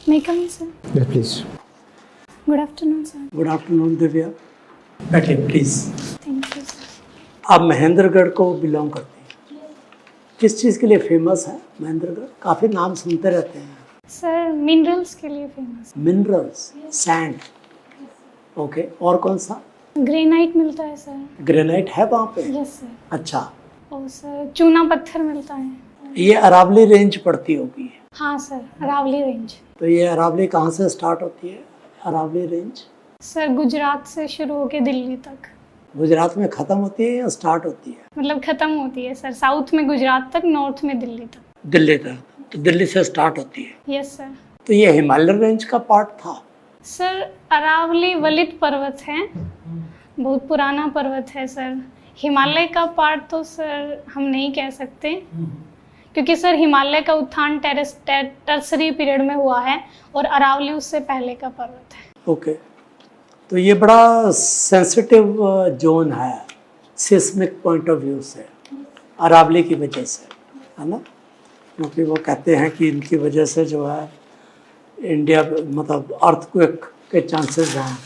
May I come in, sir? Yeah, please. Good afternoon, sir. Good afternoon Divya, बैठिए please. Thank you, sir. आप महेंद्रगढ़ को belong करते हैं, किस चीज़ के लिए फेमस है महेंद्रगढ़? काफ़ी नाम सुनते रहते हैं। सर मिनरल्स के लिए फेमस मिनरल्स, सैंड, ओके। और कौन सा? ग्रेनाइट मिलता है सर। ग्रेनाइट है वहाँ पे? Yes sir. अच्छा, और सर चूना पत्थर मिलता है। ये अरावली रेंज पड़ती होगी। हाँ सर, अरावली रेंज। तो ये अरावली कहाँ से स्टार्ट होती है? अरावली रेंज सर गुजरात से शुरू होके दिल्ली तक। गुजरात में ख़त्म होती है या स्टार्ट होती है? मतलब ख़त्म होती है सर, साउथ में गुजरात तक, नॉर्थ में दिल्ली तक। दिल्ली तक, तो दिल्ली से स्टार्ट होती है। Yes sir. तो ये हिमालयन रेंज का पार्ट था? सर अरावली वलित पर्वत है, बहुत पुराना पर्वत है सर। हिमालय का पार्ट तो सर हम नहीं कह सकते, क्योंकि सर हिमालय का उत्थान टर्सरी पीरियड में हुआ है और अरावली उससे पहले का पर्वत है। ओके। तो ये बड़ा सेंसिटिव जोन है सिस्मिक पॉइंट ऑफ व्यू से, अरावली की वजह से, है ना? क्योंकि वो कहते हैं कि इनकी वजह से जो है इंडिया मतलब अर्थक्वेक के चांसेस हैं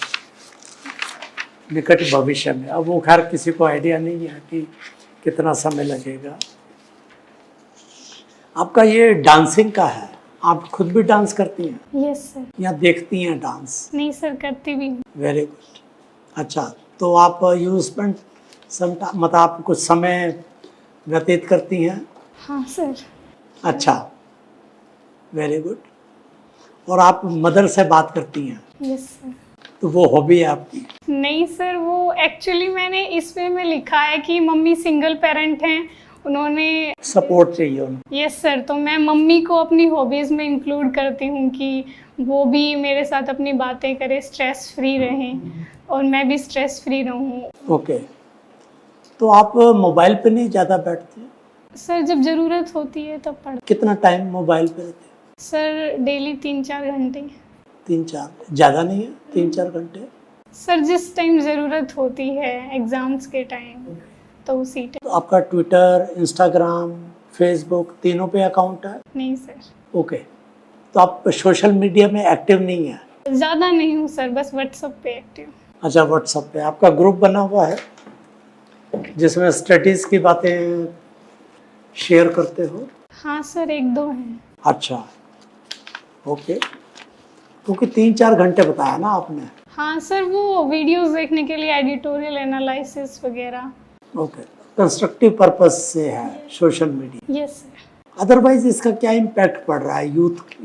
निकट भविष्य में। अब वो खैर किसी को आइडिया नहीं है कि कितना समय लगेगा। आपका ये डांसिंग का है, आप खुद भी डांस करती हैं यस सर। या देखती हैं डांस? नहीं सर, करती भी हूँ। Very good. अच्छा, तो आप यू स्पेंड सम मतलब आप कुछ समय व्यतीत करती हैं? हाँ सर। अच्छा, वेरी गुड। और आप मदर से बात करती हैं? Yes sir. तो वो हॉबी है आपकी? नहीं सर, वो एक्चुअली मैंने इस वे में लिखा है कि मम्मी सिंगल पेरेंट हैं, उन्होंने सपोर्ट चाहिए उन्हें। यस सर, तो मैं मम्मी को अपनी हॉबीज़ में इंक्लूड करती हूँ कि वो भी मेरे साथ अपनी बातें करें, स्ट्रेस फ्री रहें और मैं भी स्ट्रेस फ्री रहूँ। ओके। तो आप मोबाइल पे नहीं ज़्यादा बैठते? सर जब ज़रूरत होती है तब पढ़। कितना टाइम मोबाइल पे रहते? सर डेली 3-4 घंटे। 3-4? ज़्यादा नहीं है 3-4 घंटे? सर जिस टाइम ज़रूरत होती है, एग्ज़ाम्स के टाइम, तो उसी टाइम। तो आपका ट्विटर, इंस्टाग्राम, फेसबुक तीनों पे अकाउंट है? नहीं सर। ओके। तो आप सोशल मीडिया में एक्टिव नहीं है? ज़्यादा नहीं हूँ सर, बस व्हाट्सएप पे एक्टिव। अच्छा, व्हाट्सएप पे आपका ग्रुप बना हुआ है जिसमें स्टडीज़ की बातें शेयर करते हो? हाँ सर, 1-2 हैं। अच्छा, ओके। क्योंकि 3-4 घंटे बताया ना आपने। हाँ सर, वो वीडियोस देखने के लिए, एडिटोरियल एनालिसिस वगैरह। ओके, कंस्ट्रक्टिव पर्पस से है social media. Yes sir. Otherwise इसका क्या इम्पैक्ट पड़ रहा है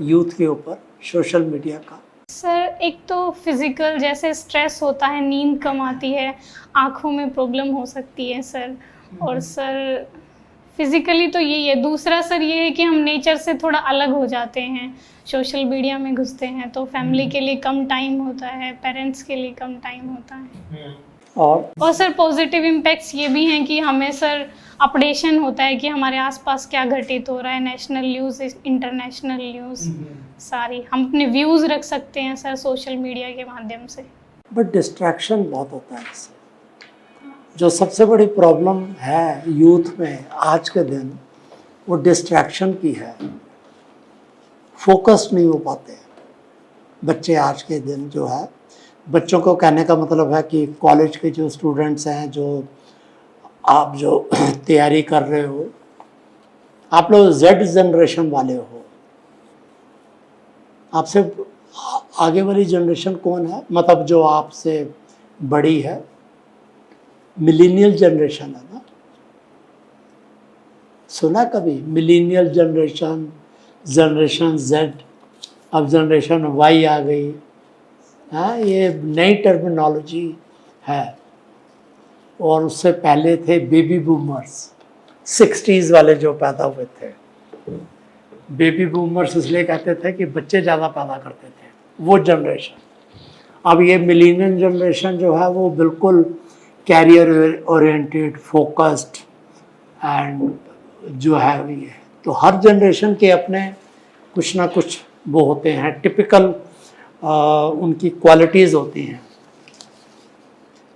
यूथ के ऊपर सोशल मीडिया का? सर एक तो फिजिकल, जैसे स्ट्रेस होता है, नींद कम आती है, आँखों में प्रॉब्लम हो सकती है सर। और सर फिजिकली तो यही है। दूसरा सर ये है कि हम नेचर से थोड़ा अलग हो जाते हैं, सोशल मीडिया में घुसते हैं, तो फैमिली के लिए कम टाइम होता है, पेरेंट्स के लिए कम टाइम होता है। और सर पॉजिटिव इम्पैक्ट्स ये भी हैं कि हमें सर अपडेशन होता है कि हमारे आसपास क्या घटित हो रहा है, नेशनल न्यूज़, इंटरनेशनल न्यूज़, सारी हम अपने व्यूज़ रख सकते हैं सर सोशल मीडिया के माध्यम से। बट डिस्ट्रैक्शन बहुत होता है इससे। जो सबसे बड़ी प्रॉब्लम है यूथ में आज के दिन, वो डिस्ट्रैक्शन की है। फोकस नहीं हो पाते बच्चे आज के दिन जो है। बच्चों को कहने का मतलब है कि कॉलेज के जो स्टूडेंट्स हैं, जो आप जो तैयारी कर रहे हो, आप लोग जेड जनरेशन वाले हो। आपसे आगे वाली जनरेशन कौन है, मतलब जो आपसे बड़ी है? मिलीनियल जनरेशन है ना? सुना कभी मिलीनियल जनरेशन, जनरेशन जेड, अब जनरेशन वाई आ गई? हाँ, ये नई टर्मिनोलॉजी है। और उससे पहले थे बेबी बूमर्स, 60s वाले जो पैदा हुए थे। बेबी बूमर्स इसलिए कहते थे कि बच्चे ज़्यादा पैदा करते थे, वो जनरेशन। अब ये मिलीनियल जनरेशन जो है वो बिल्कुल कैरियर ओरिएंटेड, फोकस्ड एंड जो है ये। तो हर जनरेशन के अपने कुछ ना कुछ वो होते हैं, टिपिकल उनकी क्वालिटीज़ होती हैं।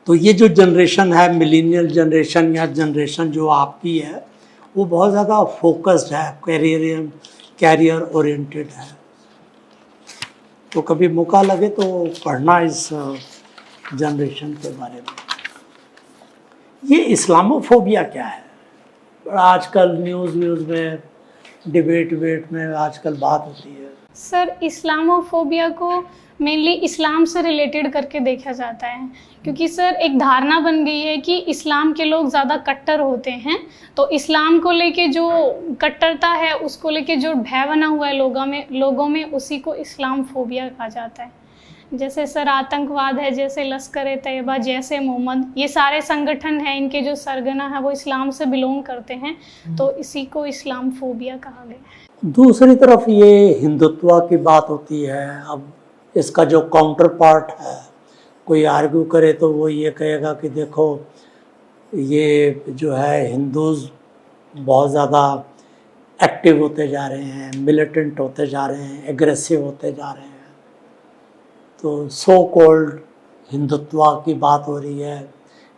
तो ये जो जनरेशन है मिलीनियल जनरेशन या जनरेशन जो आपकी है, वो बहुत ज़्यादा फोकस्ड है, कैरियर ओरिएंटेड है। तो कभी मौका लगे तो पढ़ना इस जनरेशन के बारे में। ये इस्लामोफोबिया क्या है? आजकल न्यूज़ में डिबेट में आजकल बात होती है। सर इस्लामोफोबिया को मेनली इस्लाम से रिलेटेड करके देखा जाता है, क्योंकि सर एक धारणा बन गई है कि इस्लाम के लोग ज़्यादा कट्टर होते हैं, तो इस्लाम को लेके जो कट्टरता है उसको लेके जो भय बना हुआ है लोगों में उसी को इस्लामोफोबिया कहा जाता है। जैसे सर आतंकवाद है, जैसे लश्कर ए तैयबा, जैसे मोहम्मद, ये सारे संगठन हैं, इनके जो सरगना है वो इस्लाम से बिलोंग करते हैं, तो इसी को इस्लामोफोबिया कहा गया है। दूसरी तरफ ये हिंदुत्व की बात होती है। अब इसका जो काउंटर पार्ट है, कोई आर्ग्यू करे तो वो ये कहेगा कि देखो ये जो है हिंदूज़ बहुत ज़्यादा एक्टिव होते जा रहे हैं, मिलिटेंट होते जा रहे हैं, एग्रेसिव होते जा रहे हैं, तो सो कॉल्ड हिंदुत्व की बात हो रही है,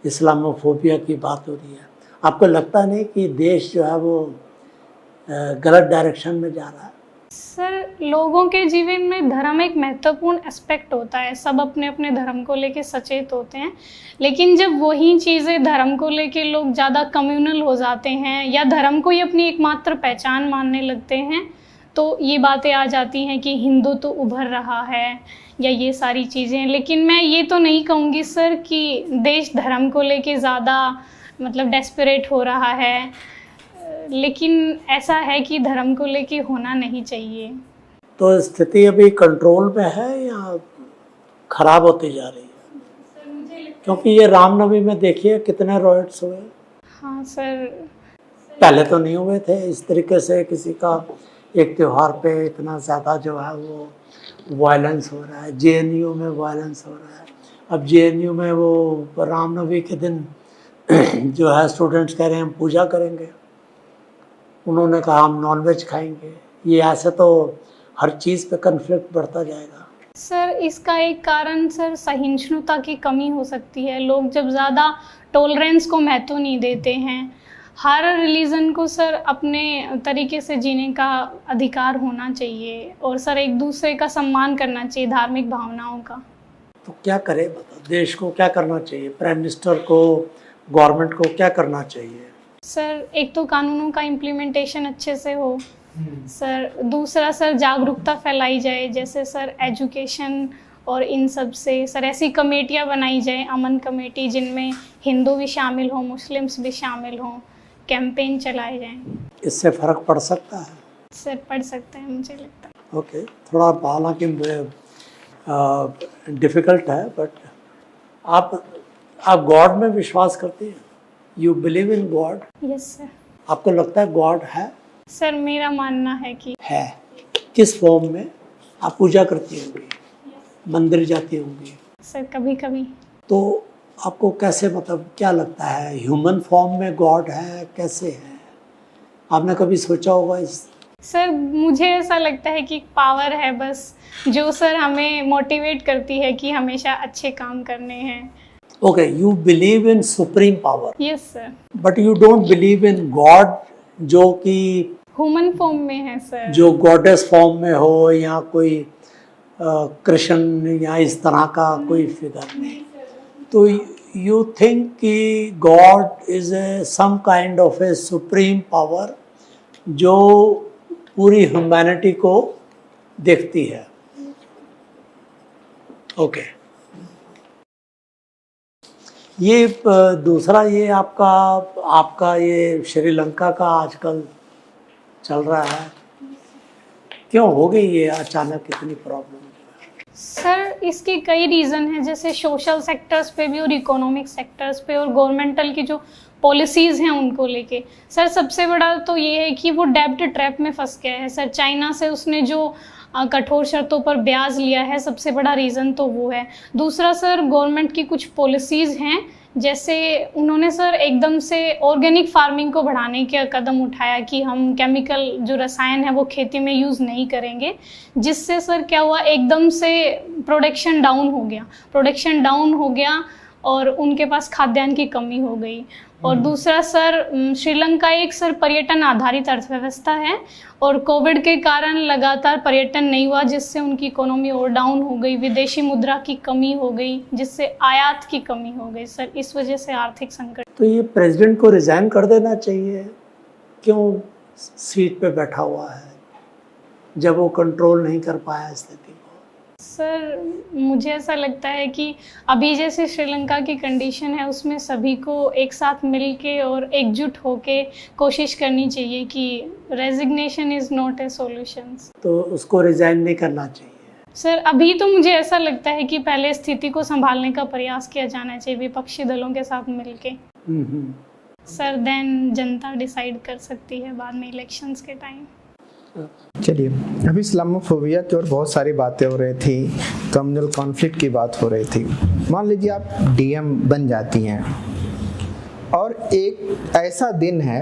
इस्लामोफोबिया की बात हो रही है। आपको लगता नहीं कि देश जो है वो गलत डायरेक्शन में जा रहा है? सर लोगों के जीवन में धर्म एक महत्वपूर्ण एस्पेक्ट होता है, सब अपने अपने धर्म को लेके सचेत होते हैं, लेकिन जब वही चीज़ें धर्म को लेके लोग ज़्यादा कम्युनल हो जाते हैं या धर्म को ही अपनी एकमात्र पहचान मानने लगते हैं, तो ये बातें आ जाती हैं कि हिंदू तो उभर रहा है या ये सारी चीज़ें। लेकिन मैं ये तो नहीं कहूँगी सर कि देश धर्म को लेके ज़्यादा मतलब डेस्परेट हो रहा है, लेकिन ऐसा है कि धर्म को लेके होना नहीं चाहिए। तो स्थिति अभी कंट्रोल में है या खराब होती जा रही है? क्योंकि ये रामनवमी में देखिए कितने रॉयट्स हुए। हाँ सर, पहले तो नहीं हुए थे इस तरीके से, किसी का एक त्यौहार पे इतना ज़्यादा जो है वो वायलेंस हो रहा है। जेएनयू में वायलेंस हो रहा है। अब जेएनयू में वो रामनवमी के दिन जो है स्टूडेंट्स कह रहे हैं हम पूजा करेंगे, उन्होंने कहा हम नॉनवेज खाएंगे। ये ऐसे तो हर चीज़ पे कन्फ्लिक्ट बढ़ता जाएगा। सर इसका एक कारण सर सहिष्णुता की कमी हो सकती है। लोग जब ज़्यादा टॉलरेंस को महत्व नहीं देते हैं, हर रिलीजन को सर अपने तरीके से जीने का अधिकार होना चाहिए और सर एक दूसरे का सम्मान करना चाहिए, धार्मिक भावनाओं का। तो क्या करे बताओ, देश को क्या करना चाहिए? प्राइम मिनिस्टर को, गवर्नमेंट को क्या करना चाहिए? सर एक तो कानूनों का इम्प्लीमेंटेशन अच्छे से हो सर, दूसरा सर जागरूकता फैलाई जाए, जैसे सर एजुकेशन और इन सब से सर ऐसी कमेटियाँ बनाई जाए, अमन कमेटी, जिनमें हिंदू भी शामिल हों, मुस्लिम्स भी शामिल हों, कैंपेन चलाए जाएं। इससे फ़र्क पड़ सकता है? सर पड़ सकता है, मुझे लगता है। ओके, थोड़ा हालांकि डिफ़िकल्ट है, बट आप गॉड में विश्वास करते हैं? You believe in God? Yes sir. आपको लगता है गॉड है? सर मेरा मानना है कि है। किस फॉर्म में? आप पूजा करती होंगी, मंदिर जाती होंगी? सर कभी कभी। तो आपको कैसे, मतलब क्या लगता है, ह्यूमन फॉर्म में गॉड है, कैसे है? आपने कभी सोचा होगा इस? सर मुझे ऐसा लगता है कि पावर है बस, जो सर हमें मोटिवेट करती है कि हमेशा अच्छे काम करने हैं। Okay, you believe in supreme power? Yes sir. But you don't believe in God जो कि ह्यूमन फॉर्म में है सर, जो गॉडेस फॉर्म में हो, या कोई कृष्ण या इस तरह का कोई फिगर नहीं। तो यू थिंक कि God is a some kind of a supreme power जो पूरी ह्यूमैनिटी को देखती है? ओके। ये दूसरा, ये आपका ये श्रीलंका का आजकल चल रहा है, क्यों हो गई ये अचानक इतनी प्रॉब्लम? सर इसके कई रीज़न हैं, जैसे सोशल सेक्टर्स पे भी और इकोनॉमिक सेक्टर्स पे और गवर्नमेंटल की जो पॉलिसीज़ हैं उनको लेके। सर सबसे बड़ा तो ये है कि वो डेब्ट ट्रैप में फंस गया है सर। चाइना से उसने जो कठोर शर्तों पर ब्याज लिया है, सबसे बड़ा रीज़न तो वो है। दूसरा सर गवर्नमेंट की कुछ पॉलिसीज़ हैं, जैसे उन्होंने सर एकदम से ऑर्गेनिक फार्मिंग को बढ़ाने का कदम उठाया कि हम केमिकल जो रसायन है वो खेती में यूज़ नहीं करेंगे, जिससे सर क्या हुआ, एकदम से प्रोडक्शन डाउन हो गया और उनके पास खाद्यान्न की कमी हो गई। और दूसरा सर, श्रीलंका एक सर पर्यटन आधारित अर्थव्यवस्था है और कोविड के कारण लगातार पर्यटन नहीं हुआ, जिससे उनकी इकोनॉमी और डाउन हो गई, विदेशी मुद्रा की कमी हो गई, जिससे आयात की कमी हो गई सर, इस वजह से आर्थिक संकट। तो ये प्रेसिडेंट को रिजाइन कर देना चाहिए, क्यों सीट पे बैठा हुआ है जब वो कंट्रोल नहीं कर पाया स्थिति को? सर मुझे ऐसा लगता है कि अभी जैसे श्रीलंका की कंडीशन है उसमें सभी को एक साथ मिल के और एकजुट होके कोशिश करनी चाहिए कि resignation is not a solution. तो उसको रिजाइन नहीं करना चाहिए सर। अभी तो मुझे ऐसा लगता है कि पहले स्थिति को संभालने का प्रयास किया जाना चाहिए विपक्षी दलों के साथ मिलके। सर देन जनता डिसाइड कर सकती है बाद में इलेक्शंस के टाइम। चलिए, अभी इस्लामोफोबिया की और बहुत सारी बातें हो रही थी, कम्युनल कॉन्फ्लिक्ट की बात हो रही थी। मान लीजिए आप डीएम बन जाती हैं और एक ऐसा दिन है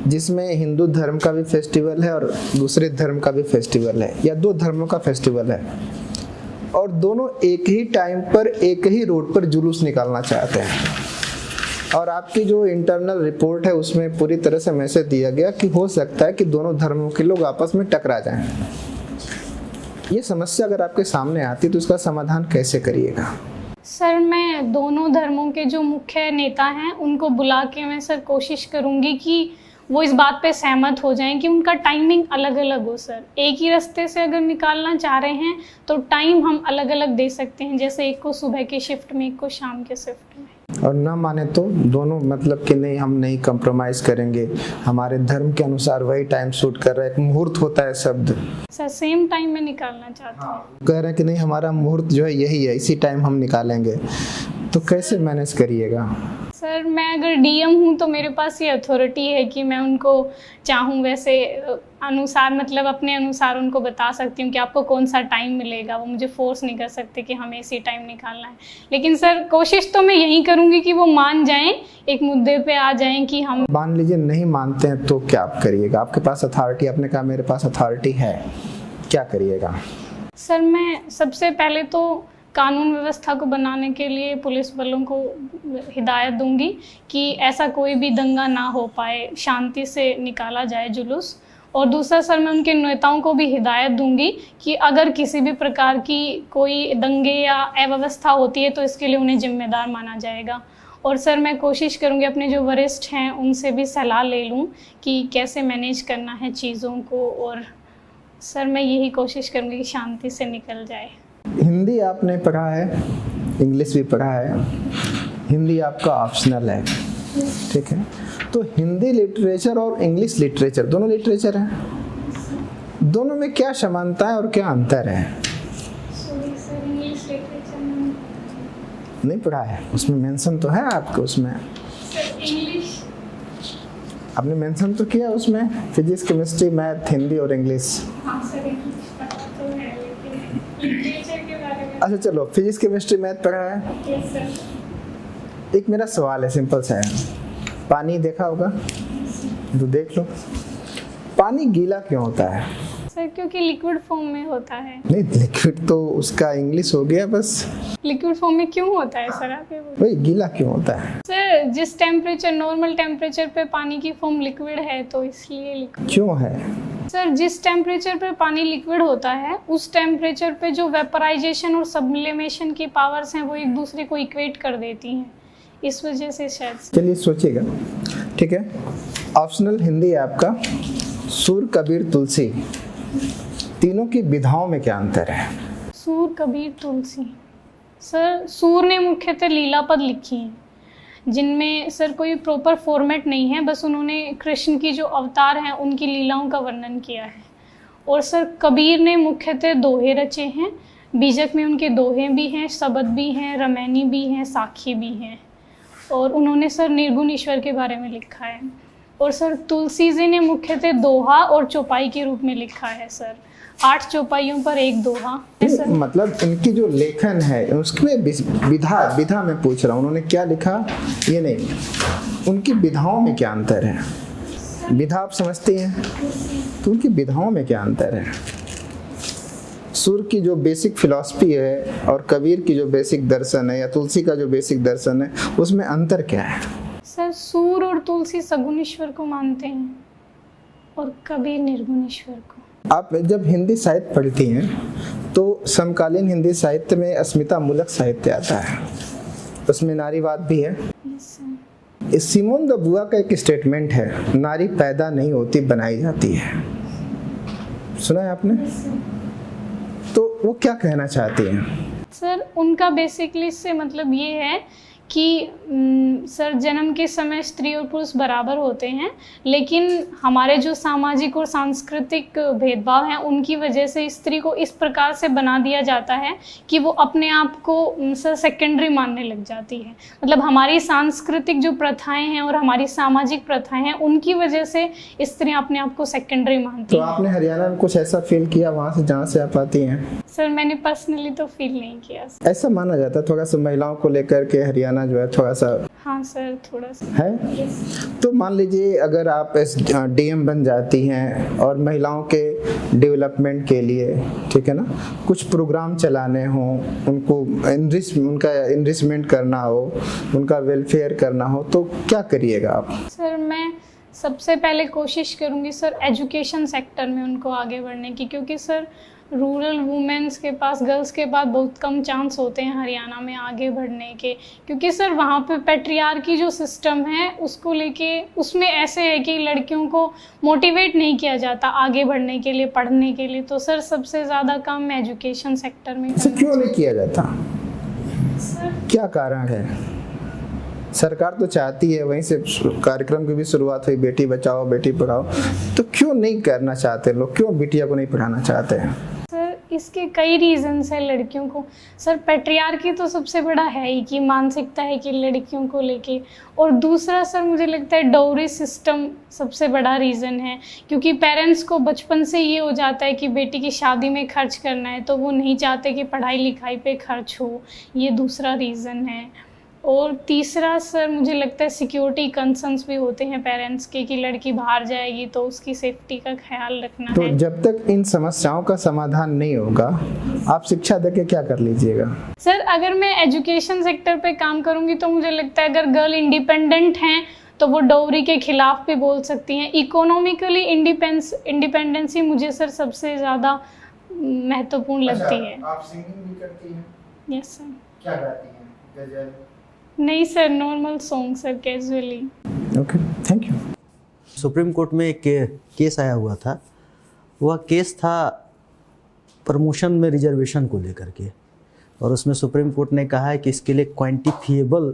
जिसमें हिंदू धर्म का भी फेस्टिवल है और दूसरे धर्म का भी फेस्टिवल है, या दो धर्मों का फेस्टिवल है, और दोनों एक ही टाइम पर एक ही रोड पर जुलूस निकालना चाहते हैं, और आपकी जो इंटरनल रिपोर्ट है उसमें पूरी तरह से मैसेज दिया गया कि हो सकता है कि दोनों धर्मों के लोग आपस में टकरा जाएं। ये समस्या अगर आपके सामने आती तो इसका समाधान कैसे करिएगा? सर मैं दोनों धर्मों के जो मुख्य नेता हैं उनको बुला के मैं सर कोशिश करूंगी कि वो इस बात पे सहमत हो जाएं कि उनका टाइमिंग अलग अलग हो। सर एक ही रास्ते से अगर निकालना चाह रहे हैं तो टाइम हम अलग अलग दे सकते हैं, जैसे एक को सुबह की शिफ्ट में, एक को शाम के शिफ्ट में। और ना माने तो दोनों मतलब कि नहीं, हम नहीं कंप्रोमाइज करेंगे, हमारे धर्म के अनुसार वही टाइम सूट कर रहा है, एक मुहूर्त होता है शब्द, सर सेम टाइम में निकालना चाहते हैं। कह रहे हैं कि नहीं हमारा मुहूर्त जो है यही है, इसी टाइम हम निकालेंगे, तो कैसे मैनेज करिएगा? सर मैं अगर डीएम हूँ तो मेरे पास ये अथॉरिटी है कि मैं उनको चाहूँ वैसे अनुसार, मतलब अपने अनुसार उनको बता सकती हूँ कि आपको कौन सा टाइम मिलेगा। वो मुझे फोर्स नहीं कर सकते कि हमें इसी टाइम निकालना है। लेकिन सर कोशिश तो मैं यही करूँगी कि वो मान जाएं, एक मुद्दे पे आ जाएं कि हम। मान लीजिए नहीं मानते हैं तो क्या आप करिएगा? आपके पास अथॉरिटी, आपने कहा मेरे पास अथॉरिटी है, क्या करिएगा? सर मैं सबसे पहले तो कानून व्यवस्था को बनाने के लिए पुलिस बलों को हिदायत दूंगी कि ऐसा कोई भी दंगा ना हो पाए, शांति से निकाला जाए जुलूस। और दूसरा सर मैं उनके नेताओं को भी हिदायत दूंगी कि अगर किसी भी प्रकार की कोई दंगे या अव्यवस्था होती है तो इसके लिए उन्हें जिम्मेदार माना जाएगा। और सर मैं कोशिश करूंगी अपने जो वरिष्ठ हैं उनसे भी सलाह ले लूं कि कैसे मैनेज करना है चीज़ों को, और सर मैं यही कोशिश करूंगी कि शांति से निकल जाए। हिंदी आपने पढ़ा है, इंग्लिश भी पढ़ा है, हिंदी आपका ऑप्शनल है, ठीक है? तो हिंदी लिटरेचर और इंग्लिश लिटरेचर दोनों लिटरेचर हैं, दोनों में क्या समानता है और क्या अंतर है? नहीं पढ़ा है, उसमें मेंशन तो है आपको, उसमें आपने मेंशन तो किया उसमें, फिजिक्स, केमिस्ट्री, मैथ, हिंदी और इंग्लिश। अच्छा चलो, फिजिक्स, केमिस्ट्री, मैथ पढ़ा है। एक मेरा सवाल है, सिंपल सा है, पानी देखा होगा तो देख लो, पानी गीला क्यों होता है? सर क्योंकि लिक्विड फॉर्म में होता है। नहीं, लिक्विड तो उसका इंग्लिश हो गया बस। लिक्विड फॉर्म में क्यों होता है सर, आप ये बोलिए। भाई गीला क्यों होता है? सर जिस टेम्परेचर, नॉर्मल टेम्परेचर पे पानी की फॉर्म लिक्विड है तो इसलिए लिक्विड। क्यों है? सर जिस टेम्परेचर पे पानी लिक्विड होता है उस टेम्परेचर पे जो वेपराइजेशन और सब्लिमेशन की पावर्स हैं वो एक दूसरे को इक्वेट कर देती हैं, इस वजह से शायद। चलिए सोचिएगा, ठीक है? ऑप्शनल हिंदी है आपका, सूर, कबीर, तुलसी, तीनों की विधाओं में क्या अंतर है? सूर, कबीर, तुलसी। सर सूर ने मुख्यतः लीला पद लिखी हैं जिनमें सर कोई प्रॉपर फॉर्मेट नहीं है, बस उन्होंने कृष्ण की जो अवतार हैं उनकी लीलाओं का वर्णन किया है। और सर कबीर ने मुख्यतः दोहे रचे हैं, बीजक में उनके दोहे भी हैं, शबद भी हैं, रमैनी भी हैं, साखी भी हैं, और उन्होंने सर निर्गुण ईश्वर के बारे में लिखा है। और सर तुलसी जी ने मुख्यतः दोहा और चौपाई के रूप में लिखा है सर, 8 चौपाइयों पर एक दोहा। मतलब उनकी जो लेखन है उसमें विधा में पूछ रहा हूँ, उन्होंने क्या लिखा ये नहीं, उनकी विधाओं में क्या अंतर है? विधा आप समझती हैं, तो उनकी विधाओं में क्या अंतर है? सूर की जो बेसिक फिलॉसफी है और कबीर की जो बेसिक दर्शन है या तुलसी का जो बेसिक दर्शन है, उसमें अंतर क्या है? सर सूर और तुलसी सगुण ईश्वर को मानते हैं और कबीर निर्गुण ईश्वर को। आप जब हिंदी साहित्य पढ़ती हैं तो समकालीन हिंदी साहित्य में अस्मिता मूलक साहित्य आता है, उसमें नारीवाद भी है। Yes sir. सिमोन द बुआ का एक स्टेटमेंट है, नारी पैदा नहीं होती बनाई जाती है। सुना है आपने? तो वो क्या कहना चाहती हैं? सर उनका बेसिकली इससे मतलब ये है कि सर जन्म के समय स्त्री और पुरुष बराबर होते हैं, लेकिन हमारे जो सामाजिक और सांस्कृतिक भेदभाव हैं उनकी वजह से स्त्री को इस प्रकार से बना दिया जाता है कि वो अपने आप को सर सेकेंडरी मानने लग जाती है। मतलब हमारी सांस्कृतिक जो प्रथाएं हैं और हमारी सामाजिक प्रथाएं हैं उनकी वजह से स्त्रियां अपने आप को सेकेंडरी मानती तो हैं। आपने हरियाणा में कुछ ऐसा फील किया वहाँ से जहाँ से आप आती हैं? सर मैंने पर्सनली तो फील नहीं किया। ऐसा माना जाता है थोड़ा सा महिलाओं को लेकर के हरियाणा जो है थोड़ा सा। हाँ सर थोड़ा सा है। तो मान लीजिए अगर आप डीएम बन जाती हैं और महिलाओं के डेवलपमेंट के लिए, ठीक है ना, कुछ प्रोग्राम चलाने हों, उनको उनका इनरिचमेंट करना हो, उनका वेलफेयर करना हो, तो क्या करिएगा आप? सर मैं सबसे पहले कोशिश करूँगी सर एजुकेशन सेक्टर में उनको आगे बढ़ने की, क्योंकि सर रूरल वुमेन्स के पास गर्ल्स के बाद बहुत कम चांस होते हैं हरियाणा में आगे बढ़ने के, क्योंकि सर वहाँ पे पैट्रियार्की जो सिस्टम है उसको लेके उसमें ऐसे है कि लड़कियों को मोटिवेट नहीं किया जाता आगे बढ़ने के लिए, पढ़ने के लिए। तो सर सबसे ज़्यादा काम एजुकेशन सेक्टर में। क्यों नहीं किया जाता? सर क्या कारण है? सरकार तो चाहती है, वहीं से कार्यक्रम की भी शुरुआत हुई, बेटी बचाओ बेटी पढ़ाओ, तो क्यों नहीं करना चाहते लोग? क्यों बिटिया को नहीं पढ़ाना चाहते हैं? सर इसके कई रीजंस है लड़कियों को। सर पैट्रियार्की तो सबसे बड़ा है ही कि मानसिकता है कि लड़कियों को लेके, और दूसरा सर मुझे लगता है डाउरी सिस्टम सबसे बड़ा रीज़न है, क्योंकि पेरेंट्स को बचपन से ये हो जाता है कि बेटी की शादी में खर्च करना है, तो वो नहीं चाहते कि पढ़ाई लिखाई पे खर्च हो। ये दूसरा रीज़न है। और तीसरा सर मुझे लगता है सिक्योरिटी कंसर्न्स भी होते हैं पेरेंट्स के कि लड़की बाहर जाएगी तो उसकी सेफ्टी का ख्याल रखना तो है। जब तक इन समस्याओं का समाधान नहीं होगा आप शिक्षा देके क्या कर लीजिएगा? सर अगर मैं एजुकेशन सेक्टर पे काम करूंगी तो मुझे लगता है अगर गर्ल इंडिपेंडेंट हैं तो वो डाउरी के खिलाफ भी बोल सकती हैं। इकोनॉमिकली इंडिपेंडेंसी मुझे सर सबसे ज़्यादा महत्वपूर्ण लगती है। आप सिंगिंग भी करती हैं? Yes sir. क्या गाती हैं? गजल? नहीं sir, normal song sir, casually. Okay, thank you. Supreme court में एक केस आया हुआ था। वह केस था प्रमोशन में रिजर्वेशन को लेकर के, और उसमें सुप्रीम कोर्ट ने कहा है कि इसके लिए क्वांटिफिएबल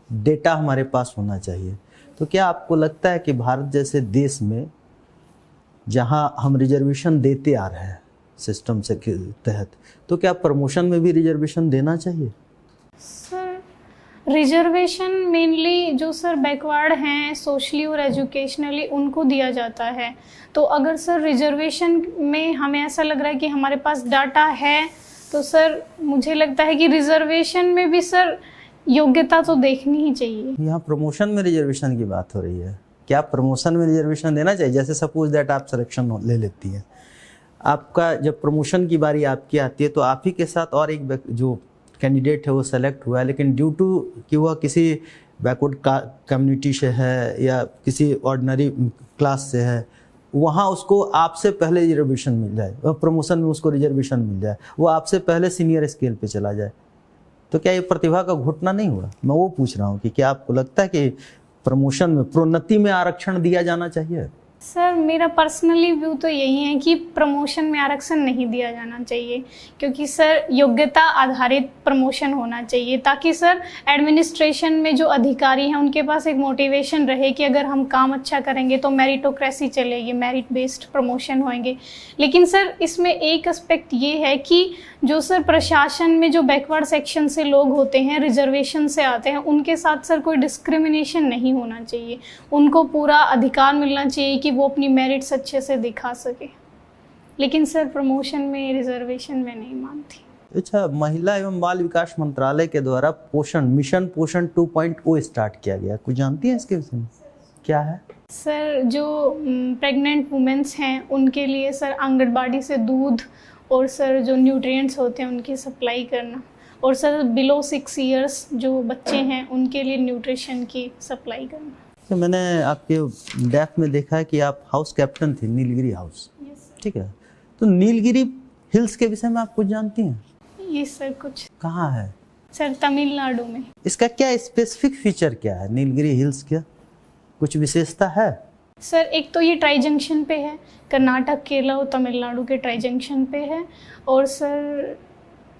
डेटा हमारे पास होना चाहिए। तो क्या आपको लगता है कि भारत जैसे देश में जहां हम रिजर्वेशन देते आ रहे हैं सिस्टम से के तहत, तो क्या प्रमोशन में भी रिजर्वेशन देना चाहिए? सर रिजर्वेशन मेनली जो सर बैकवर्ड हैं सोशली और एजुकेशनली उनको दिया जाता है। तो अगर सर रिजर्वेशन में हमें ऐसा लग रहा है कि हमारे पास डाटा है, तो सर मुझे लगता है कि रिजर्वेशन में भी सर योग्यता तो देखनी ही चाहिए। यहाँ प्रमोशन में रिजर्वेशन की बात हो रही है। क्या प्रमोशन में रिजर्वेशन देना चाहिए? जैसे सपोज दैट आप सिलेक्शन ले लेती हैं, आपका जब प्रमोशन की बारी आपकी आती है तो आप ही के साथ और एक जो कैंडिडेट है वो सेलेक्ट हुआ है, लेकिन ड्यू टू कि वह किसी बैकवर्ड कम्युनिटी से है या किसी ऑर्डिनरी क्लास से है, वहाँ उसको आपसे पहले रिजर्वेशन मिल जाए, वह प्रमोशन में उसको रिजर्वेशन मिल जाए, वो आपसे पहले सीनियर स्केल पे चला जाए, तो क्या ये प्रतिभा का घुटना नहीं हुआ? मैं वो पूछ रहा हूँ कि क्या आपको लगता है कि प्रमोशन में, प्रोन्नति में आरक्षण दिया जाना चाहिए? सर मेरा पर्सनली व्यू तो यही है कि प्रमोशन में आरक्षण नहीं दिया जाना चाहिए, क्योंकि सर योग्यता आधारित प्रमोशन होना चाहिए, ताकि सर एडमिनिस्ट्रेशन में जो अधिकारी हैं उनके पास एक मोटिवेशन रहे कि अगर हम काम अच्छा करेंगे तो मेरिटोक्रेसी चलेगी, मेरिट बेस्ड प्रमोशन होंगे। लेकिन सर इसमें एक एस्पेक्ट ये है कि जो सर प्रशासन में जो बैकवर्ड सेक्शन से लोग होते हैं, रिजर्वेशन से आते हैं, उनके साथ सर कोई डिस्क्रिमिनेशन नहीं होना चाहिए। उनको पूरा अधिकार मिलना चाहिए कि वो अपनी मेरिट्स अच्छे से दिखा सके। लेकिन सर प्रमोशन में रिजर्वेशन में नहीं मानती। अच्छा, महिला एवं बाल विकास मंत्रालय के द्वारा पोषण मिशन पोषण 2.0 स्टार्ट किया गया, कुछ जानती हैं इसके विषय में? क्या है सर? जो प्रेग्नेंट वुमेन्स हैं उनके लिए सर आंगनबाड़ी से दूध और सर जो न्यूट्रिएंट्स होते हैं उनकी सप्लाई करना, और सर बिलो 6 इयर्स जो बच्चे हैं उनके लिए न्यूट्रिशन की सप्लाई करना। तो मैंने आपके डैफ में देखा है कि आप हाउस कैप्टन थे नीलगिरी हाउस, ठीक है। तो नीलगिरी हिल्स के विषय में आप कुछ जानती हैं? ये सर कुछ कहाँ है सर? तमिलनाडु में। इसका क्या स्पेसिफिक फीचर क्या है नीलगिरी हिल्स का, कुछ विशेषता है? सर एक तो ये ट्राई जंक्शन पे है, कर्नाटक, केरला और तमिलनाडु के ट्राई जंक्शन पे है। और सर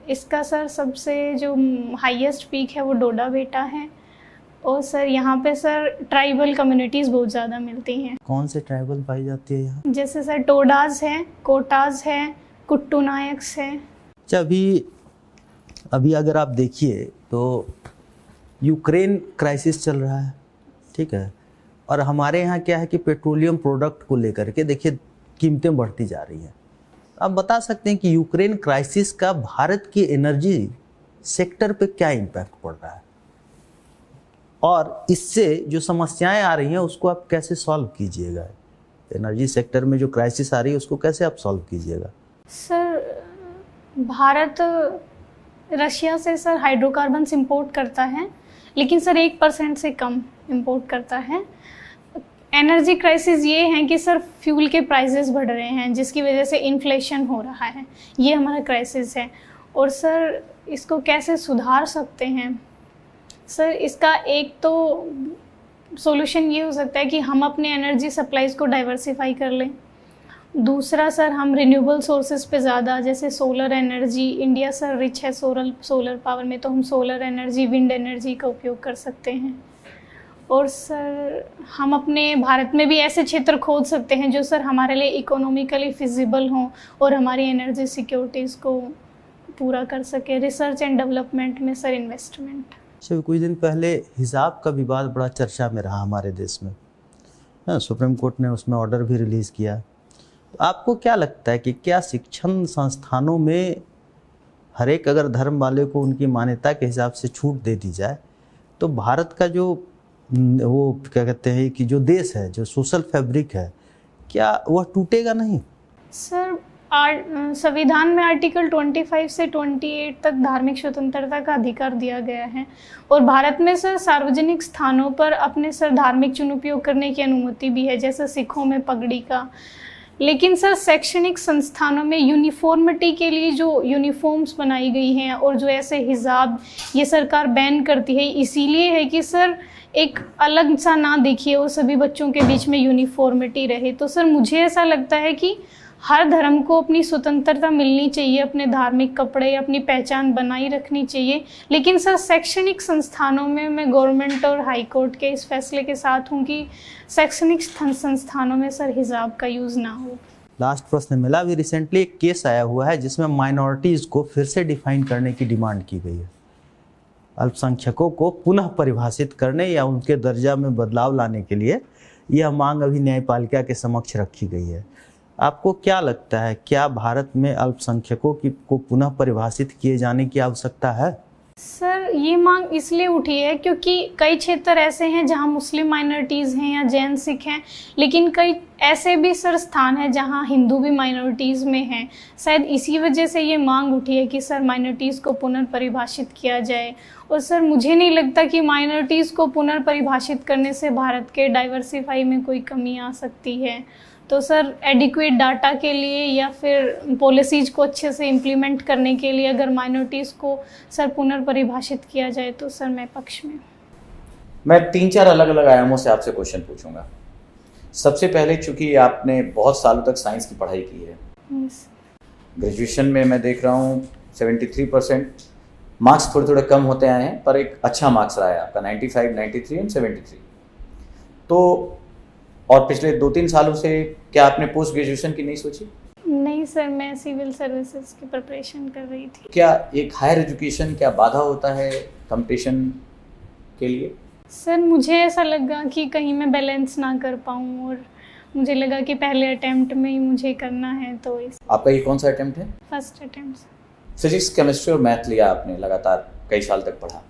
इसका सर सबसे जो हाईएस्ट पीक है वो डोडा बेटा है। और सर यहाँ पे सर ट्राइबल कम्युनिटीज़ बहुत ज़्यादा मिलती हैं। कौन से ट्राइबल पाई जाती है यहाँ? जैसे सर टोडाज है, कोटाज है, कुट्टू नायक्स है। अच्छा, अभी अगर आप देखिए तो यूक्रेन क्राइसिस चल रहा है, ठीक है। और हमारे यहाँ क्या है कि पेट्रोलियम प्रोडक्ट को लेकर के देखिए कीमतें बढ़ती जा रही हैं। आप बता सकते हैं कि यूक्रेन क्राइसिस का भारत की एनर्जी सेक्टर पे क्या इम्पैक्ट पड़ रहा है, और इससे जो समस्याएं आ रही हैं उसको आप कैसे सॉल्व कीजिएगा? एनर्जी सेक्टर में जो क्राइसिस आ रही है उसको कैसे आप सॉल्व कीजिएगा? सर भारत रशिया से सर हाइड्रोकार्बन्स इंपोर्ट करता है, लेकिन सर 1% से कम इंपोर्ट करता है। एनर्जी क्राइसिस ये है कि सर फ्यूल के प्राइसेस बढ़ रहे हैं जिसकी वजह से इन्फ्लेशन हो रहा है, ये हमारा क्राइसिस है। और सर इसको कैसे सुधार सकते हैं? सर इसका एक तो सॉल्यूशन ये हो सकता है कि हम अपने एनर्जी सप्लाईज को डाइवर्सिफाई कर लें। दूसरा सर हम रिन्यूएबल सोर्सेज पे ज़्यादा, जैसे solar energy, India sir rich है सोलर पावर में, तो हम सोलर एनर्जी, विंड एनर्जी का उपयोग कर सकते हैं। और सर हम अपने भारत में भी ऐसे क्षेत्र खोज सकते हैं जो सर हमारे लिए इकोनॉमिकली फिजिबल हों और हमारी एनर्जी सिक्योरिटीज़ को पूरा कर सके। रिसर्च एंड डेवलपमेंट में सर इन्वेस्टमेंट। अच्छा, कुछ दिन पहले हिजाब का विवाद बड़ा चर्चा में रहा हमारे देश में, सुप्रीम कोर्ट ने उसमें ऑर्डर भी रिलीज़ किया। तो आपको क्या लगता है कि क्या शिक्षण संस्थानों में हर एक अगर धर्म वाले को उनकी मान्यता के हिसाब से छूट दे दी जाए तो भारत का जो वो क्या कहते हैं कि जो देश है, जो सोशल फैब्रिक है, क्या वह टूटेगा नहीं? सर संविधान में आर्टिकल 25 से 28 तक धार्मिक स्वतंत्रता का अधिकार दिया गया है और भारत में सर सार्वजनिक स्थानों पर अपने सर धार्मिक चिन्ह उपयोग करने की अनुमति भी है, जैसे सिखों में पगड़ी का। लेकिन सर शैक्षणिक संस्थानों में यूनिफॉर्मिटी के लिए जो यूनिफॉर्म्स बनाई गई हैं और जो ऐसे हिजाब ये सरकार बैन करती है, इसीलिए है कि सर एक अलग सा ना दिखिए और सभी बच्चों के बीच में यूनिफॉर्मिटी रहे। तो सर मुझे ऐसा लगता है कि हर धर्म को अपनी स्वतंत्रता मिलनी चाहिए, अपने धार्मिक कपड़े, अपनी पहचान बनाई रखनी चाहिए। लेकिन सर शैक्षणिक संस्थानों में मैं गवर्नमेंट और हाई कोर्ट के इस फैसले के साथ हूँ कि शैक्षणिक संस्थानों में सर हिजाब का यूज़ ना हो। लास्ट प्रश्न मिला, अभी रिसेंटली एक केस आया हुआ है जिसमें माइनॉरिटीज़ को फिर से डिफाइन करने की डिमांड की गई है। अल्पसंख्यकों को पुनः परिभाषित करने या उनके दर्जा में बदलाव लाने के लिए यह मांग अभी न्यायपालिका के समक्ष रखी गई है। आपको क्या लगता है, क्या भारत में अल्पसंख्यकों को पुनः परिभाषित किए जाने की आवश्यकता है? सर ये मांग इसलिए उठी है क्योंकि कई क्षेत्र ऐसे हैं जहां मुस्लिम माइनॉरिटीज़ हैं या जैन सिख हैं, लेकिन कई ऐसे भी सर स्थान हैं जहां हिंदू भी माइनॉरिटीज़ में हैं। शायद इसी वजह से ये मांग उठी है कि सर माइनॉरिटीज़ को पुनर्परिभाषित किया जाए। और सर मुझे नहीं लगता कि माइनॉरिटीज़ को पुनर्परिभाषित करने से भारत के डाइवर्सिफाई में कोई कमी आ सकती है। तो सर एडिक्वेट डाटा के लिए या फिर पॉलिसीज़ को अच्छे से इम्प्लीमेंट करने के लिए अगर माइनॉरिटीज़ को सर पुनर्परिभाषित किया जाए तो सर मैं पक्ष में। मैं 3-4 अलग अलग आयामों से आपसे क्वेश्चन पूछूंगा। सबसे पहले, चूंकि आपने बहुत सालों तक साइंस की पढ़ाई की है, ग्रेजुएशन में मैं देख रहा हूँ 73%, मार्क्स थोड़े थोड़े कम होते आए हैं पर एक अच्छा मार्क्स रहा है आपका 95, 93 एंड 73। तो और पिछले 2-3 सालों से क्या आपने पोस्ट ग्रेजुएशन की नहीं सोची? नहीं सर, मैं सिविल सर्विसेज की प्रिपरेशन कर रही थी। क्या एक हायर एजुकेशन क्या बाधा होता है कंपटीशन के लिए? सर मुझे ऐसा लगा कि कहीं मैं बैलेंस ना कर पाऊँ और मुझे लगा कि पहले अटेम्प्ट में ही मुझे करना है, तो इस। आपका ये कौन सा अटेम्प्ट है? First attempt. फिजिक्स, केमिस्ट्री और मैथ लिया आपने, लगातार कई साल तक पढ़ा।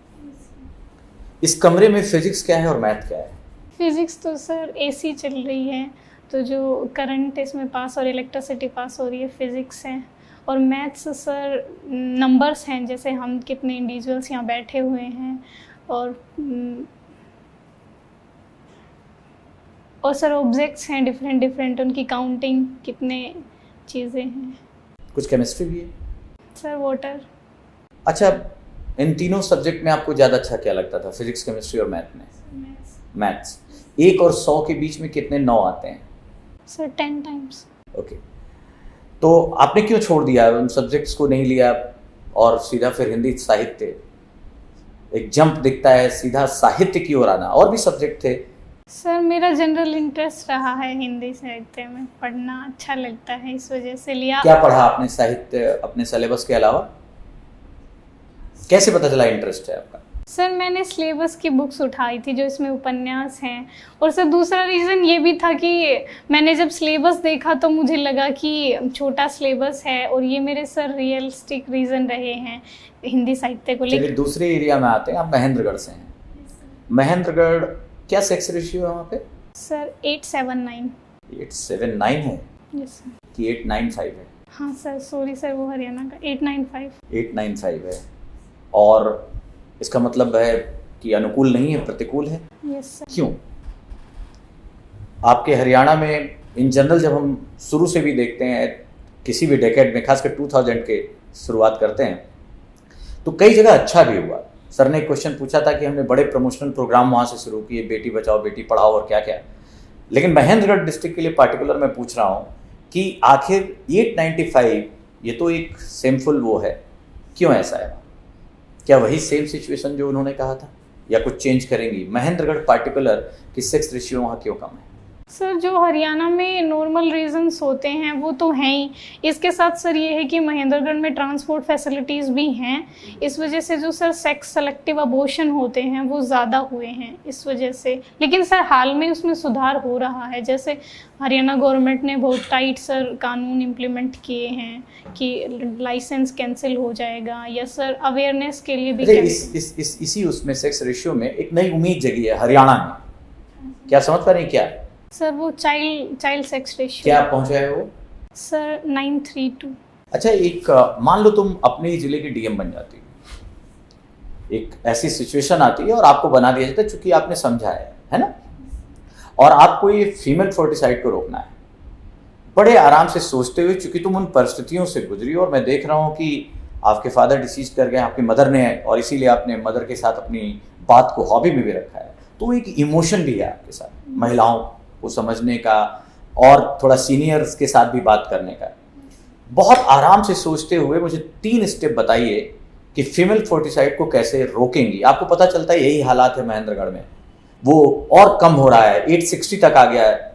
इस कमरे में फिजिक्स क्या है और मैथ क्या है? फिजिक्स तो सर एसी चल रही है, तो जो करंट इसमें पास और इलेक्ट्रिसिटी पास हो रही है फिजिक्स है। और मैथ्स सर नंबर्स हैं, जैसे हम कितने इंडिविजुअल्स यहाँ बैठे हुए हैं, और सर ऑब्जेक्ट्स हैं डिफरेंट डिफरेंट, उनकी काउंटिंग कितने चीज़ें हैं। कुछ केमिस्ट्री भी है सर वाटर। अच्छा, इन तीनों सब्जेक्ट में आपको ज़्यादा अच्छा क्या लगता था, फिजिक्स, केमिस्ट्री और मैथ में? मैथ्स। 1 और 100 के बीच में कितने 9 आते हैं? Sir 10 times. ओके, तो आपने क्यों छोड़ दिया, उन सब्जेक्ट्स को नहीं लिया और सीधा फिर हिंदी साहित्य? एक जंप दिखता है सीधा साहित्य की ओर आना, और भी सब्जेक्ट थे। सर मेरा जनरल इंटरेस्ट रहा है हिंदी साहित्य में, पढ़ना अच्छा लगता है, इस वजह से लिया। क्या पढ़ा आपने साहित्य अपने सिलेबस के अलावा? कैसे पता चला इंटरेस्ट है आपका? सर मैंने सिलेबस की बुक्स उठाई थी जो इसमें उपन्यास हैं, और सर दूसरा रीज़न ये भी था कि मैंने जब सिलेबस देखा तो मुझे लगा कि छोटा सिलेबस है, और ये मेरे सर रियलिस्टिक रीज़न रहे हैं हिंदी साहित्य को लेकर। दूसरे एरिया में आते हैं, आप महेंद्रगढ़ से हैं। महेंद्रगढ़ क्या सेक्स रेशियो है वहाँ पे? सर 879। 879 है? Yes sir. कि 895 है? हाँ सर, सॉरी सर, वो हरियाणा का 895। 895 है, और इसका मतलब है कि अनुकूल नहीं है, प्रतिकूल है? Yes sir. क्यों? आपके हरियाणा में इन जनरल जब हम शुरू से भी देखते हैं किसी भी डेकेड में, खासकर 2000 के शुरुआत करते हैं, तो कई जगह अच्छा भी हुआ। सर ने एक क्वेश्चन पूछा था कि हमने बड़े प्रमोशनल प्रोग्राम वहाँ से शुरू किए, बेटी बचाओ बेटी पढ़ाओ और क्या क्या, लेकिन महेंद्रगढ़ डिस्ट्रिक्ट के लिए पार्टिकुलर मैं पूछ रहा हूँ कि आखिर 895 ये तो एक सेमफुल वो है, क्यों ऐसा है? क्या वही सेम सिचुएशन जो उन्होंने कहा था, या कुछ चेंज करेंगी? महेंद्रगढ़ पार्टिकुलर कि सेक्स रेशियो वहाँ क्यों कम है? सर जो हरियाणा में नॉर्मल रीजंस होते हैं वो तो हैं ही, इसके साथ सर ये है कि महेंद्रगढ़ में ट्रांसपोर्ट फैसिलिटीज़ भी हैं, इस वजह से जो सर सेक्स सेलेक्टिव अबॉर्शन होते हैं वो ज़्यादा हुए हैं इस वजह से। लेकिन सर हाल में उसमें सुधार हो रहा है, जैसे हरियाणा गवर्नमेंट ने बहुत टाइट सर कानून इम्प्लीमेंट किए हैं कि लाइसेंस कैंसिल हो जाएगा, या सर अवेयरनेस के लिए भी इसी उसमें सेक्स रेशियो में एक नई उम्मीद जगी है हरियाणा में, क्या समझ पा रही क्या? सर वो चाइल्ड सेक्स रेशियो। क्या पहुंचा है वो? सर 932। अच्छा, एक मान लो तुम अपने ही जिले की डीएम बन जाती हो, एक ऐसी सिचुएशन आती है और आपको बना दिया जाता है, चूंकि आपने समझा है ना, और आपको ये फीमेल फोर्टिसाइड को रोकना है, बड़े आराम से सोचते हुए, चूंकि तुम उन परिस्थितियों से गुजरी, और मैं देख रहा हूँ कि आपके फादर डिसीज कर गए, आपकी मदर ने, और इसीलिए आपने मदर के साथ अपनी बात को हॉबी में भी रखा है, तो एक इमोशन भी है आपके साथ, महिलाओं को समझने का और थोड़ा सीनियर्स के साथ भी बात करने का। बहुत आराम से सोचते हुए मुझे 3 स्टेप बताइए कि फीमेल फोर्टिसाइड को कैसे रोकेंगी। आपको पता चलता है यही हालात है महेंद्रगढ़ में, वो और कम हो रहा है, 860 तक आ गया है,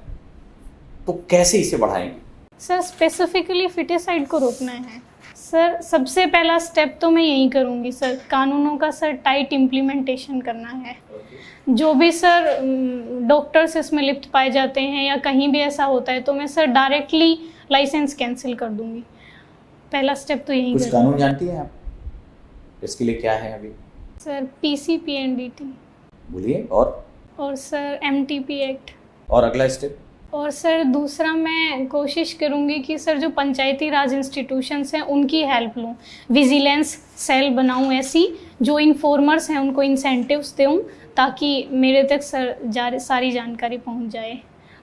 तो कैसे इसे बढ़ाएंगे? सर स्पेसिफिकली फिटिसाइड को रोकना है सर, सबसे पहला स्टेप तो मैं यही करूँगी सर, कानूनों का सर टाइट इम्प्लीमेंटेशन करना है। जो भी सर डॉक्टर्स इसमें लिप्त पाए जाते हैं या कहीं भी ऐसा होता है तो मैं सर डायरेक्टली लाइसेंस कैंसिल कर दूंगी। पहला स्टेप तो यही। कुछ कानून जानती हैं आप इसके लिए क्या है अभी? Sir PCPNDT। बोलिए। और सर MTP एक्ट। और अगला स्टेप? और सर दूसरा मैं कोशिश करूंगी कि सर जो पंचायती राज इंस्टीट्यूशंस हैं उनकी हेल्प लूँ, विजिलेंस सेल बनाऊँ ऐसी, जो इन्फॉर्मर्स हैं उनको इंसेंटिव्स दूँ ताकि मेरे तक सर सारी जानकारी पहुंच जाए।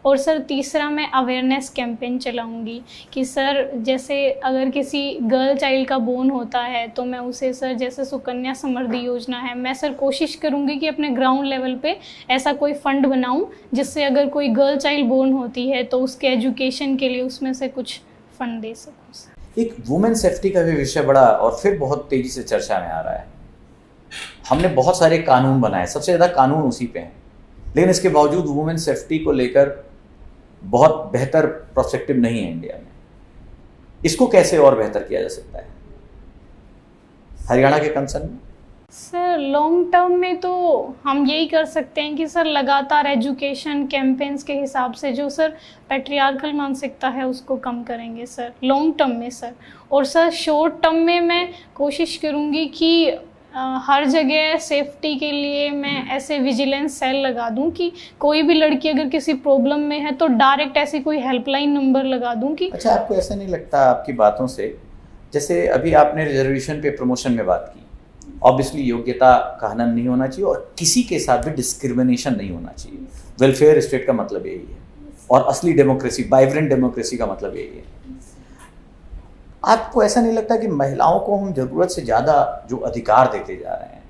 और सर तीसरा मैं अवेयरनेस कैंपेन चलाऊंगी कि सर जैसे अगर किसी गर्ल चाइल्ड का बोर्न होता है तो मैं उसे सर, जैसे सुकन्या समृद्धि योजना है, मैं सर कोशिश करूंगी कि अपने ग्राउंड लेवल पे ऐसा कोई फंड बनाऊं जिससे अगर कोई गर्ल चाइल्ड बोर्न होती है तो उसके एजुकेशन के लिए उसमें से कुछ फंड दे सकूँ। एक वुमेन सेफ्टी का भी विषय बड़ा और फिर बहुत तेजी से चर्चा में आ रहा है। हमने बहुत सारे कानून बनाए, सबसे ज़्यादा कानून उसी पे हैं, लेकिन इसके बावजूद वुमेन सेफ्टी को लेकर बहुत बेहतर प्रोस्पेक्टिव नहीं है इंडिया में। इसको कैसे और बेहतर किया जा सकता है हरियाणा के कंसर्न में? सर लॉन्ग टर्म में तो हम यही कर सकते हैं कि सर लगातार एजुकेशन कैंपेन्स के हिसाब से जो सर पैट्रियार्कल मानसिकता है उसको कम करेंगे सर लॉन्ग टर्म में सर। और सर शॉर्ट टर्म में मैं कोशिश करूँगी कि हर जगह सेफ्टी के लिए मैं ऐसे विजिलेंस सेल लगा दूं कि कोई भी लड़की अगर किसी प्रॉब्लम में है तो डायरेक्ट ऐसी कोई हेल्पलाइन नंबर लगा दूं कि। अच्छा, आपको ऐसा नहीं लगता आपकी बातों से जैसे अभी आपने रिजर्वेशन पे प्रमोशन में बात की, ऑब्वियसली योग्यता का हनन नहीं होना चाहिए और किसी के साथ भी डिस्क्रिमिनेशन नहीं होना चाहिए। वेलफेयर स्टेट का मतलब यही है और असली डेमोक्रेसी, वाइब्रेंट डेमोक्रेसी का मतलब यही है। आपको ऐसा नहीं लगता कि महिलाओं को हम ज़रूरत से ज़्यादा जो अधिकार देते जा रहे हैं,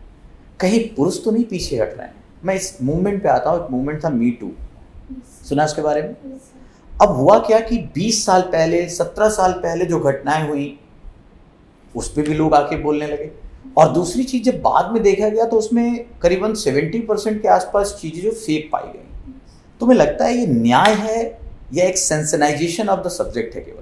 कहीं पुरुष तो नहीं पीछे हट रहे हैं? मैं इस मूवमेंट पे आता हूँ, एक मूवमेंट था मी टू, सुना उसके बारे में? अब हुआ क्या कि 20 साल पहले, 17 साल पहले जो घटनाएं हुई उस पर भी लोग आके बोलने लगे, और दूसरी चीज़ जब बाद में देखा गया तो उसमें करीबन 70% के आसपास चीज़ें जो फेक पाई गई। तो मुझे लगता है ये न्याय है या एक सेंसिटाइजेशन ऑफ द सब्जेक्ट है केवल?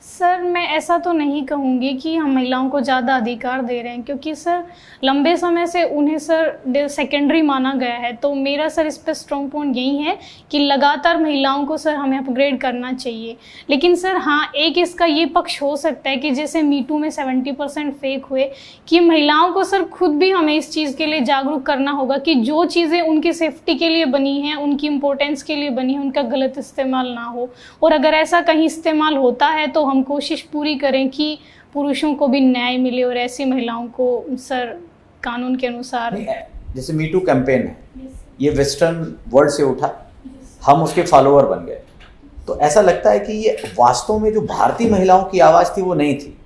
सर मैं ऐसा तो नहीं कहूँगी कि हम महिलाओं को ज़्यादा अधिकार दे रहे हैं, क्योंकि सर लंबे समय से उन्हें सर सेकेंडरी माना गया है। तो मेरा सर इस पर स्ट्रॉन्ग पॉइंट यही है कि लगातार महिलाओं को सर हमें अपग्रेड करना चाहिए। लेकिन सर हाँ, एक इसका ये पक्ष हो सकता है कि जैसे मीटू में 70% फेक हुए, कि महिलाओं को सर खुद भी हमें इस चीज़ के लिए जागरूक करना होगा कि जो चीज़ें उनकी सेफ्टी के लिए बनी हैं, उनकी इम्पोर्टेंस के लिए बनी है, उनका गलत इस्तेमाल ना हो। और अगर ऐसा कहीं इस्तेमाल होता है तो हम कोशिश पूरी करें कि पुरुषों को भी न्याय मिले और ऐसी महिलाओं को सर कानून के अनुसार। जैसे मी टू कैंपेन है, ये वेस्टर्न वर्ल्ड से उठा, हम उसके फॉलोअर बन गए, तो ऐसा लगता है कि ये वास्तव में जो भारतीय महिलाओं की आवाज़ थी वो नहीं थी।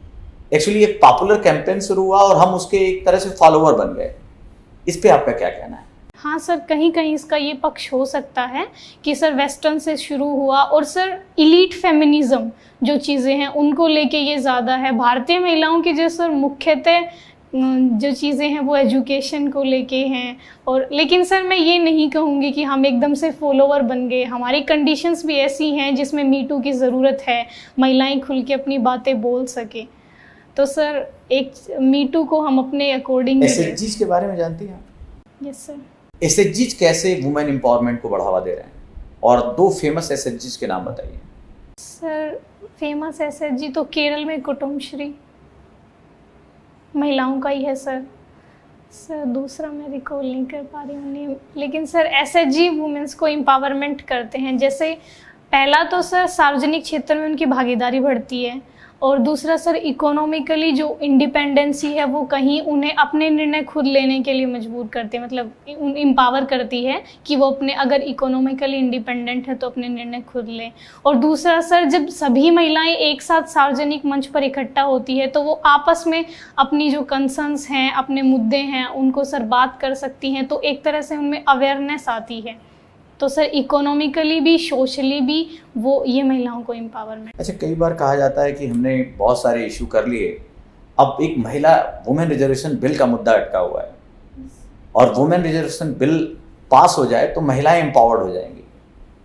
एक्चुअली एक पॉपुलर कैंपेन शुरू हुआ और हम उसके एक तरह से फॉलोअर बन गए। इस पे आपका क्या कहना है? हाँ सर, कहीं कहीं इसका ये पक्ष हो सकता है कि सर वेस्टर्न से शुरू हुआ और सर इलीट फेमिनिज्म जो चीज़ें हैं उनको लेके ये ज़्यादा है। भारतीय महिलाओं की जो सर मुख्यतः जो चीज़ें हैं वो एजुकेशन को लेके हैं। और लेकिन सर मैं ये नहीं कहूँगी कि हम एकदम से फॉलोवर बन गए। हमारी कंडीशंस भी ऐसी हैं जिसमें मीटू की ज़रूरत है, महिलाएं खुल के अपनी बातें बोल सके। तो सर एक मीटू को हम अपने अकॉर्डिंग। एसएचजीज के बारे में जानती हैं? Yes sir. एसएचजीज कैसे वुमेन एम्पावरमेंट को बढ़ावा दे रहे हैं, और 2 फेमस एसएचजीज के नाम बताइए। सर फेमस एसएचजी तो केरल में कुटुम्बश्री महिलाओं का ही है सर। सर दूसरा मैं रिकॉल नहीं कर पा रही हूँ नेम, लेकिन सर एसएचजी वुमेन्स को एम्पावरमेंट करते हैं। जैसे पहला तो सर सार्वजनिक क्षेत्र में उनकी भागीदारी बढ़ती है, और दूसरा सर इकोनॉमिकली जो इंडिपेंडेंसी है वो कहीं उन्हें अपने निर्णय खुद लेने के लिए मजबूर करती है, मतलब एम्पावर करती है कि वो अपने अगर इकोनॉमिकली इंडिपेंडेंट है तो अपने निर्णय खुद लें। और दूसरा सर जब सभी महिलाएं एक साथ सार्वजनिक मंच पर इकट्ठा होती है तो वो आपस में अपनी जो कंसर्न्स हैं, अपने मुद्दे हैं, उनको सर बात कर सकती हैं, तो एक तरह से उनमें अवेयरनेस आती है। तो सर इकोनॉमिकली भी, सोशली भी वो ये महिलाओं को एम्पावरमेंट। अच्छा, कई बार कहा जाता है कि हमने बहुत सारे इशू कर लिए, अब एक महिला वुमेन रिजर्वेशन बिल का मुद्दा अटका हुआ है, और वुमेन रिजर्वेशन बिल पास हो जाए तो महिलाएं एम्पावर्ड हो जाएंगी।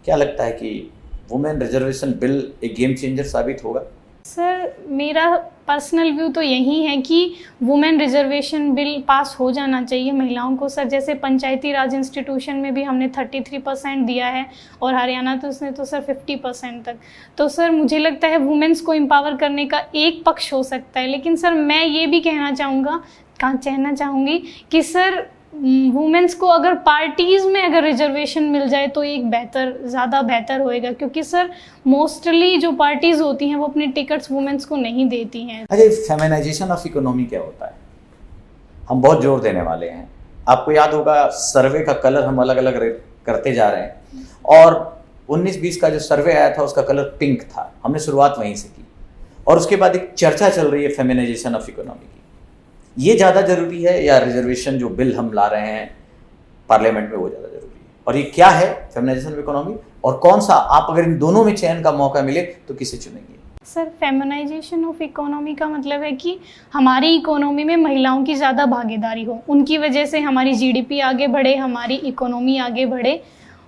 क्या लगता है कि वुमेन रिजर्वेशन बिल एक गेम चेंजर साबित होगा? सर मेरा पर्सनल व्यू तो यही है कि वुमेन रिजर्वेशन बिल पास हो जाना चाहिए महिलाओं को। सर जैसे पंचायती राज इंस्टीट्यूशन में भी हमने 33% दिया है, और हरियाणा तो उसने तो सर 50% तक। तो सर मुझे लगता है वुमेन्स को एम्पावर करने का एक पक्ष हो सकता है। लेकिन सर मैं ये भी कहना चाहूँगी कि सर वुमेन्स को अगर पार्टीज़ में अगर रिजर्वेशन मिल जाए तो एक ज़्यादा बेहतर होएगा, क्योंकि सर मोस्टली जो पार्टीज़ होती हैं वो अपने टिकट्स वुमेन्स को नहीं देती हैं। अच्छा, फेमिनाइजेशन ऑफ इकोनॉमी क्या होता है? हम बहुत जोर देने वाले हैं। आपको याद होगा सर्वे का कलर हम अलग अलग करते जा रहे हैं, और 19-20 का जो सर्वे आया था उसका कलर पिंक था। हमने शुरुआत वहीं से की, और उसके बाद एक चर्चा चल रही है फेमिनाइजेशन ऑफ इकोनॉमी की। ये ज़्यादा ज़रूरी है या रिजर्वेशन जो बिल हम ला रहे हैं पार्लियामेंट में वो ज़्यादा ज़रूरी है? और ये क्या है फेमिनाइजेशन ऑफ इकोनॉमी, और कौन सा, आप अगर इन दोनों में चयन का मौका मिले तो किसे चुनेंगे? सर फेमिनाइजेशन ऑफ इकोनॉमी का मतलब है कि हमारी इकोनॉमी में महिलाओं की ज़्यादा भागीदारी हो, उनकी वजह से हमारी जीडीपी आगे बढ़े, हमारी इकोनॉमी आगे बढ़े।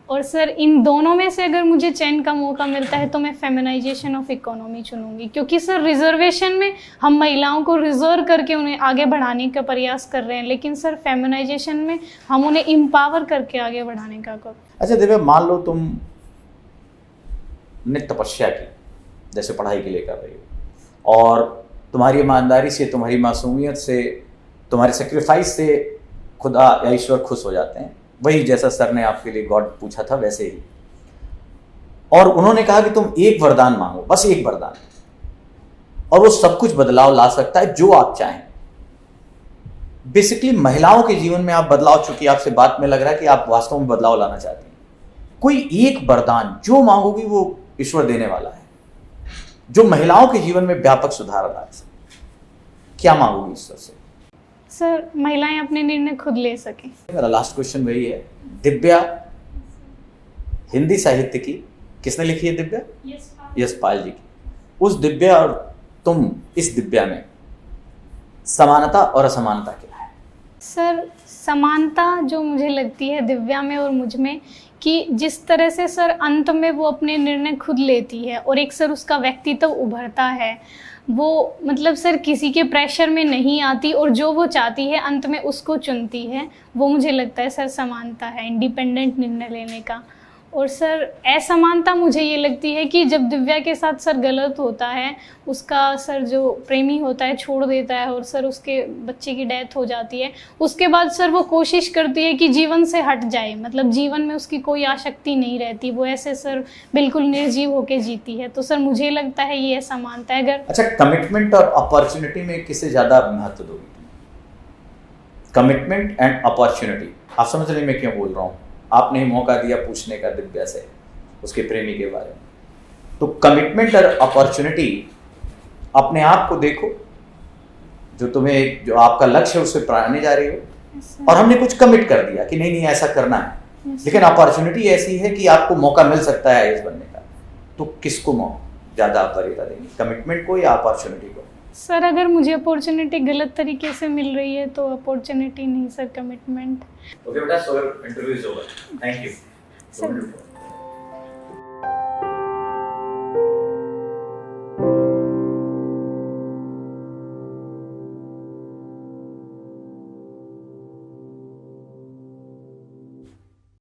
और सर इन दोनों में से अगर मुझे चयन का मौका मिलता है तो मैं फेमिनाइजेशन ऑफ इकोनॉमी चुनूंगी, क्योंकि सर रिजर्वेशन में हम महिलाओं को रिजर्व करके उन्हें आगे बढ़ाने का प्रयास कर रहे हैं, लेकिन सर फेमिनाइजेशन में हम उन्हें एम्पावर करके आगे बढ़ाने का कर। अच्छा दिव्या, मान लो तुमने तपस्या की, जैसे पढ़ाई के लिए कर रही हो, और तुम्हारी ईमानदारी से, तुम्हारी मासूमियत से, तुम्हारे सेक्रीफाइस से खुदा या ईश्वर खुश हो जाते हैं। वही जैसा सर ने आपके लिए गॉड पूछा था वैसे ही, और उन्होंने कहा कि तुम एक वरदान मांगो, बस एक वरदान, और वो सब कुछ बदलाव ला सकता है जो आप चाहें। बेसिकली महिलाओं के जीवन में आप बदलाव, चूंकि आपसे बात में लग रहा है कि आप वास्तव में बदलाव लाना चाहती हैं। कोई एक वरदान जो मांगोगी वो ईश्वर देने वाला है, जो महिलाओं के जीवन में व्यापक सुधार ला सके। क्या मांगोगी ईश्वर से? सर, महिलाएं अपने निर्णय खुद ले सकें। मेरा लास्ट क्वेश्चन वही है, दिव्या हिंदी साहित्य की किसने लिखी है? दिव्या यशपाल जी की। उस दिव्या और तुम, इस दिव्या में समानता और असमानता क्या है? सर, समानता जो मुझे लगती है दिव्या में और मुझ में, कि जिस तरह से सर अंत में वो अपने निर्णय खुद लेती है और एक सर उसका व्यक्तित्व उभरता है, वो मतलब सर किसी के प्रेशर में नहीं आती और जो वो चाहती है अंत में उसको चुनती है, वो मुझे लगता है सर समानता है, इंडिपेंडेंट निर्णय लेने का। और सर असमानता मुझे ये लगती है कि जब दिव्या के साथ सर गलत होता है, उसका सर जो प्रेमी होता है छोड़ देता है और सर उसके बच्चे की डेथ हो जाती है, उसके बाद सर वो कोशिश करती है कि जीवन से हट जाए, मतलब जीवन में उसकी कोई आसक्ति नहीं रहती, वो ऐसे सर बिल्कुल निर्जीव होके जीती है। तो सर मुझे लगता है ये असमानता है। अगर अच्छा, कमिटमेंट और अपॉर्चुनिटी में किसे ज्यादा महत्व दोगी? कमिटमेंट एंड अपॉर्चुनिटी, आप समझ रहे मैं क्यों बोल रहा हूँ? आपने ही मौका दिया पूछने का दिव्या से उसके प्रेमी के बारे में। तो कमिटमेंट और अपॉर्चुनिटी, अपने आप को देखो, जो तुम्हें, जो आपका लक्ष्य है उससे पाने जा रही हो, और हमने कुछ कमिट कर दिया कि नहीं नहीं ऐसा करना है, लेकिन अपॉर्चुनिटी ऐसी है कि आपको मौका मिल सकता है इस बनने का, तो किसको ज्यादा आप वरीयता देंगे, कमिटमेंट को या अपॉर्चुनिटी को? सर, अगर मुझे अपॉर्चुनिटी गलत तरीके से मिल रही है तो अपॉर्चुनिटी नहीं सर, कमिटमेंट। ओके बेटा, so interview is over. Thank you sir.